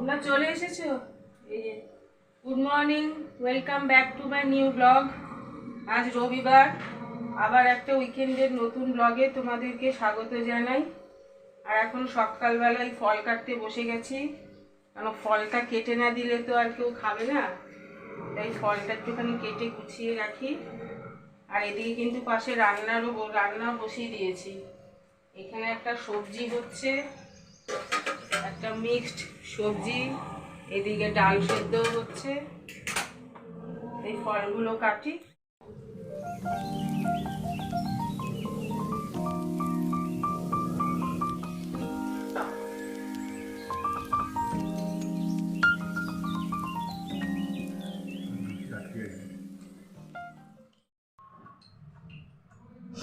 তোমরা চলে এসেছো। এই যে good morning, welcome back to my new blog. আজ রবিবার, আবার একটা উইকেন্ডের নতুন ব্লগে তোমাদেরকে স্বাগত জানাই। আর এখন সকালবেলায় ফল কাটতে বসে গেছি, কারণ ফলটা কেটে না দিলে তো আর কেউ খাবে না, তাই ফলটা একটুখানি কেটে গুছিয়ে রাখি। আর এদিকে কিন্তু পাশে রান্না বসিয়ে দিয়েছি। এখানে একটা সবজি হচ্ছে, একটা মিক্সড সবজি, এদিকে ডাল সেদ্ধ হচ্ছে। এই ফলগুলো কাটি।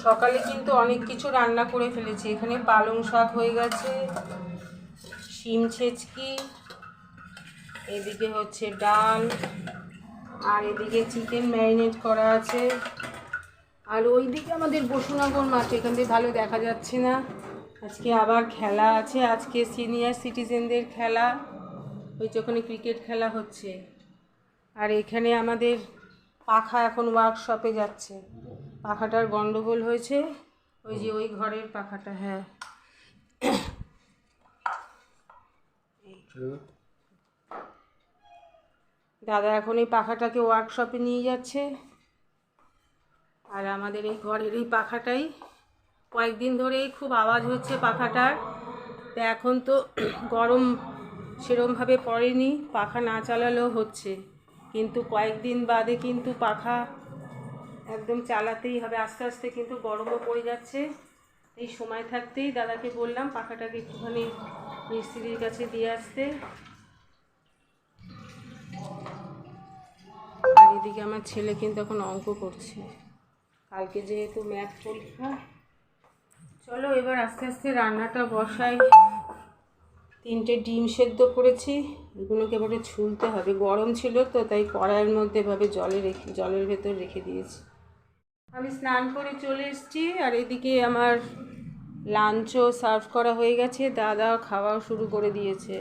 সকালে কিন্তু অনেক কিছু রান্না করে ফেলেছি। এখানে পালং শাক হয়ে গেছে, শিম ছেচকি, এদিকে হচ্ছে ডাল, আর এদিকে চিকেন ম্যারিনেট করা আছে। আর ওইদিকে আমাদের বসুনগর মাঠ, এখান থেকে ভালো দেখা যাচ্ছে না। আজকে আবার খেলা আছে, আজকে সিনিয়র সিটিজেনদের খেলা, ওই যে ওখানে ক্রিকেট খেলা হচ্ছে। আর এখানে আমাদের পাখা এখন ওয়ার্কশপে যাচ্ছে, পাখাটার গন্ডগোল হয়েছে, ওই যে ওই ঘরের পাখাটা। হ্যাঁ, দাদা এখন এই পাখাটাকে ওয়ার্কশপে নিয়ে যাচ্ছে। আর আমাদের এই ঘরের এই পাখাটাই কয়েকদিন ধরেই খুব আওয়াজ হচ্ছে পাখাটার। তো এখন তো গরম সেরমভাবে পড়েনি, পাখা না চালালেও হচ্ছে, কিন্তু কয়েকদিন বাদে কিন্তু পাখা একদম চালাতেই হবে। আস্তে আস্তে কিন্তু গরমও পড়ে যাচ্ছে। এই সময় থাকতেই দাদাকে বললাম পাখাটাকে একটুখানি মিস্ত্রির কাছে দিয়ে আসতে। আর এদিকে আমার ছেলে কিন্তু এখন অঙ্ক করছে, কালকে যেহেতু ম্যাথ পরীক্ষা। চলো এবার আস্তে আস্তে রান্নাটা বসাই। 3টে ডিম সেদ্ধ করেছি, এগুলোকে এবারে ছুলতে হবে। গরম ছিল তো, তাই কড়াইয়ের মধ্যে এভাবে জলের ভেতর রেখে দিয়েছি। আমি স্নান করে চলে এসেছি। আর এদিকে আমার লাঞ্চও সার্ভ করা হয়ে গেছে, দাদা খাওয়াও শুরু করে দিয়েছে।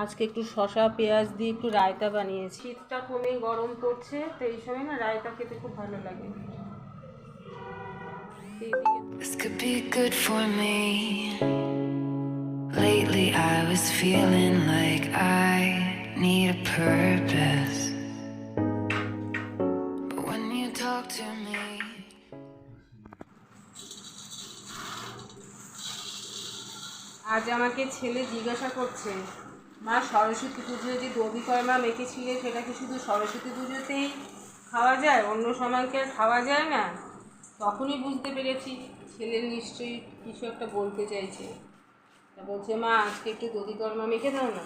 আজকে একটু শসা পেঁয়াজ দিয়ে একটু রায়তা বানিয়েছি। শীতটা কমে গরম পড়ছে, তো এই সময় না রায়তা খেতে খুব ভালো লাগে। This could be good for me. Lately I was feeling like I need a purpose, but when you talk to me, আজ আমাকে ছেলে জিজ্ঞাসা করছে, মা সরস্বতী পুজোয় যে দধি কর্মা মেখেছিলে সেটা কি শুধু সরস্বতী পুজোতেই খাওয়া যায়, অন্য সময় কি আর খাওয়া যায় না? তখনই বুঝতে পেরেছি ছেলের নিশ্চয়ই কিছু একটা বলতে চাইছে। তা বলছে, মা আজকে একটু দধি কর্মা মেখে দাও না।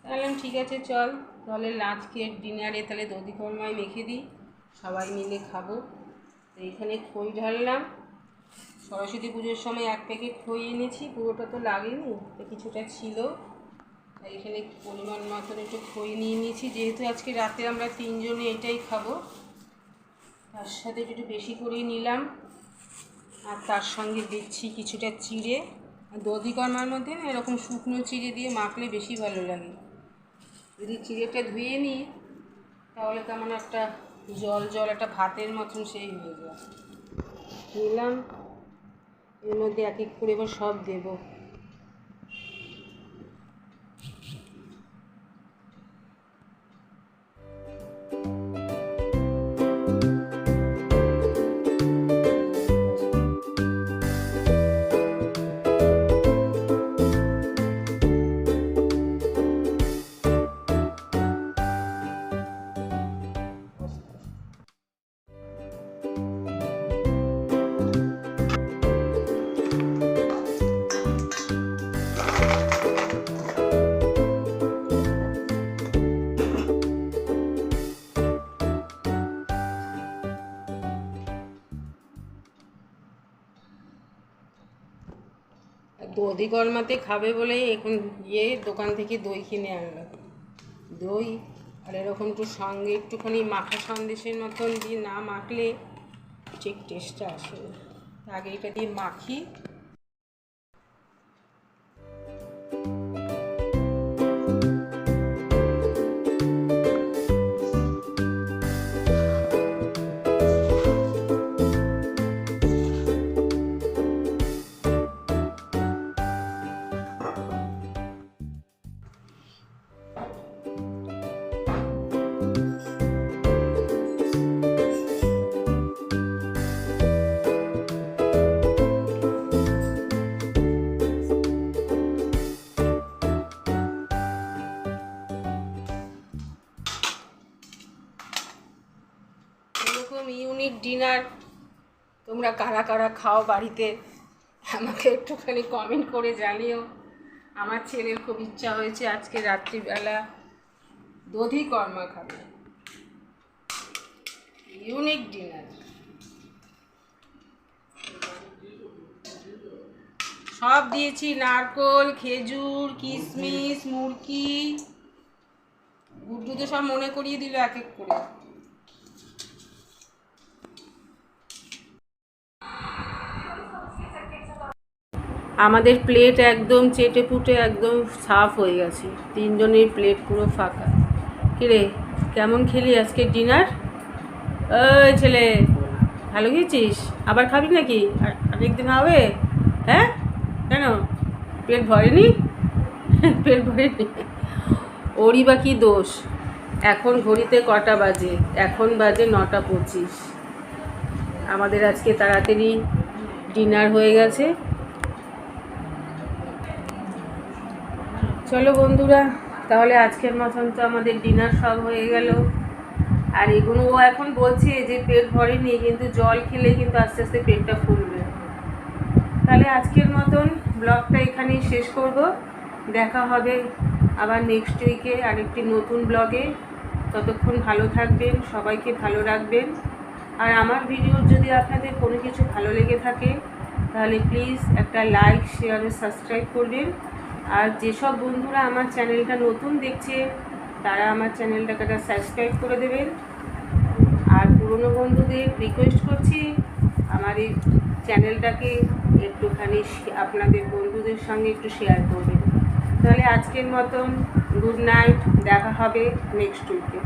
তাহলে ঠিক আছে, চল তাহলে আজকে ডিনারে তাহলে দধি কর্মায় মেখে দিই, সবাই মিলে খাবো। তো এইখানে খই ঢাললাম। সরস্বতী পুজোর সময় 1 প্যাকেট খই এনেছি, পুরোটা তো লাগেনি, তো কিছুটা ছিল, তাই এখানে পরিমাণ মতন একটু খই নিয়ে নিয়েছি। যেহেতু আজকে রাতে আমরা 3 জনে এটাই খাবো, তার সাথে একটু বেশি করেই নিলাম। আর তার সঙ্গে দিচ্ছি কিছুটা চিড়ে। দধি কর্মার মধ্যে না এরকম শুকনো চিড়ে দিয়ে মাখলে বেশি ভালো লাগে। যদি চিড়েটা ধুয়ে নিই তাহলে কেমন একটা জল জল একটা ভাতের মতন সেই হয়ে যায়। নিলাম, এর মধ্যে এক এক করে এবার সব দেবো। দধি কর্মাতে খাবে বলেই এখন দোকান থেকে দই কিনে আনলাম। দই আর এরকম একটু সঙ্গে একটুখানি মাখা সন্দেশের মতন দিয়ে না মাখলে ঠিক টেস্টটা আসে না। আগে এটা দিয়ে মাখি। ডিনার তোমরা কারা কারা খাও বাড়িতে আমাকে একটুখানি কমেন্ট করে জানিও। আমার ছেলের খুব ইচ্ছা হয়েছে আজকে রাত্রিবেলা দধি কর্মা খাবে, ইউনিক ডিনার। সব দিয়েছি, নারকোল, খেজুর, কিশমিশ, মুরকি। গুড্ডু তো সব মনে করিয়ে দিল এক এক করে। আমাদের প্লেট একদম চেটে পুটে একদম সাফ হয়ে গেছে, তিনজনের প্লেট পুরো ফাঁকা। কিরে কেমন খেলি আজকে ডিনার? ওই ছেলে ভালো খেয়েছিস? আবার খাবি নাকি? আরেকদিন হবে? হ্যাঁ কেন পেট ভরেনি? পেট ভরেনি? ওরই বা কী দোষ? এখন ঘড়িতে কটা বাজে? এখন বাজে 9:25। আমাদের আজকে তাড়াতাড়ি ডিনার হয়ে গেছে। চলো বন্ধুরা, তাহলে আজকের মতন তো আমাদের ডিনার সব হয়ে গেল। আর এগুলো ও এখন বলছে যে পেট ভরেনি, কিন্তু জল খেলে কিন্তু আস্তে আস্তে পেটটা ফুলবে। তাহলে আজকের মতন ব্লগটা এখানেই শেষ করব। দেখা হবে আবার নেক্সট উইকে আরেকটি নতুন ব্লগে। ততক্ষণ ভালো থাকবেন, সবাইকে ভালো রাখবেন। আর আমার ভিডিও যদি আপনাদের কোনো কিছু ভালো লেগে থাকে তাহলে প্লিজ একটা লাইক, শেয়ার ও সাবস্ক্রাইব করবেন। আর যেসব বন্ধুরা আমার চ্যানেলটা নতুন দেখছে তারা আমার চ্যানেলটাকে সাবস্ক্রাইব করে দেবেন। আর পুরনো বন্ধুদের রিকোয়েস্ট করছি আমার এই চ্যানেলটাকে একটুখানি আপনাদের বন্ধুদের সঙ্গে একটু শেয়ার করবেন। তাহলে আজকের মতন গুড নাইট, দেখা হবে নেক্সট উইকে।